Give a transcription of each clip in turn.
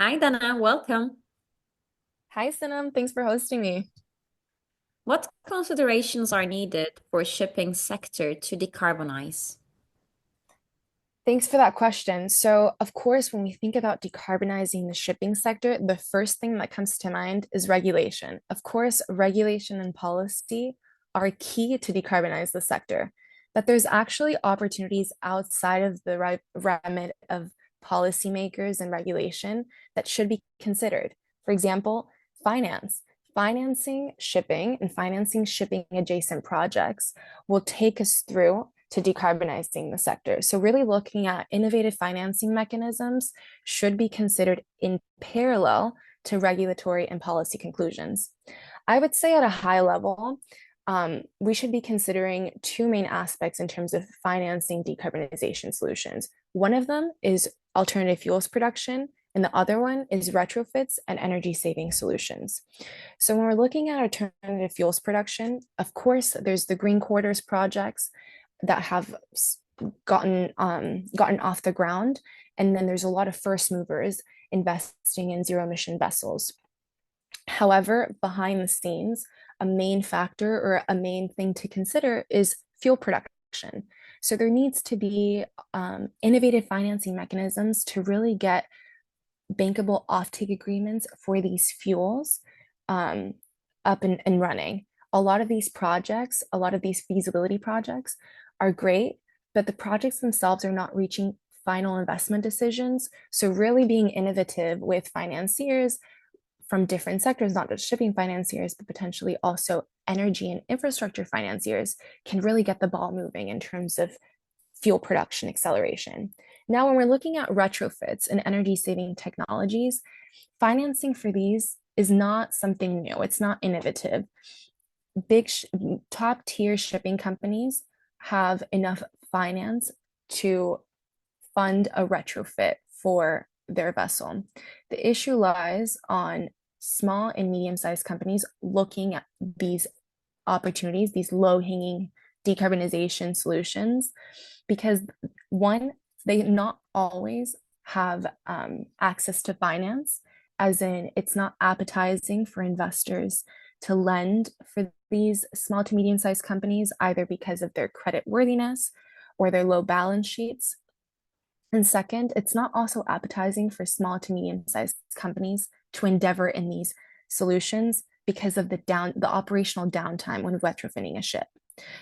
Hi, Dana. Welcome. Hi, Sinam. Thanks for hosting me. What considerations are needed for shipping sector to decarbonize? Thanks for that question. So, of course, when we think about decarbonizing the shipping sector, the first thing that comes to mind is regulation. Of course, regulation and policy are key to decarbonize the sector, but there's actually opportunities outside of the remit of policymakers and regulation that should be considered. For example, finance. Financing shipping and financing shipping adjacent projects will take us through to decarbonizing the sector. So, really looking at innovative financing mechanisms should be considered in parallel to regulatory and policy conclusions. I would say at a high level, we should be considering two main aspects in terms of financing decarbonization solutions. One of them is alternative fuels production, and the other one is retrofits and energy saving solutions. So, when we're looking at alternative fuels production, of course, there's the Green Quarters projects that have gotten off the ground, and then there's a lot of first movers investing in zero emission vessels. However, behind the scenes, a main factor or a main thing to consider is fuel production. So there needs to be innovative financing mechanisms to really get bankable offtake agreements for these fuels um, up and running. A lot of these projects, a lot of these feasibility projects are great, but the projects themselves are not reaching final investment decisions. So, really being innovative with financiers from different sectors, not just shipping financiers, but potentially also energy and infrastructure financiers, can really get the ball moving in terms of fuel production acceleration. Now, when we're looking at retrofits and energy saving technologies, financing for these is not something new, it's not innovative. Big top tier shipping companies have enough finance to fund a retrofit for their vessel. The issue lies on small and medium sized companies looking at these opportunities, these low hanging decarbonization solutions, because one, they not always have access to finance, as in it's not appetizing for investors to lend for these small to medium sized companies, either because of their credit worthiness or their low balance sheets. And second, it's not also appetizing for small to medium sized companies to endeavor in these solutions because of the operational downtime when retrofitting a ship.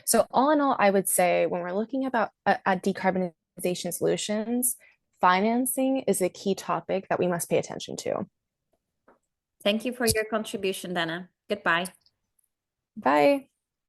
So all in all, I would say when we're looking about at decarbonization solutions, financing is a key topic that we must pay attention to. Thank you for your contribution, Dana. Goodbye. Bye.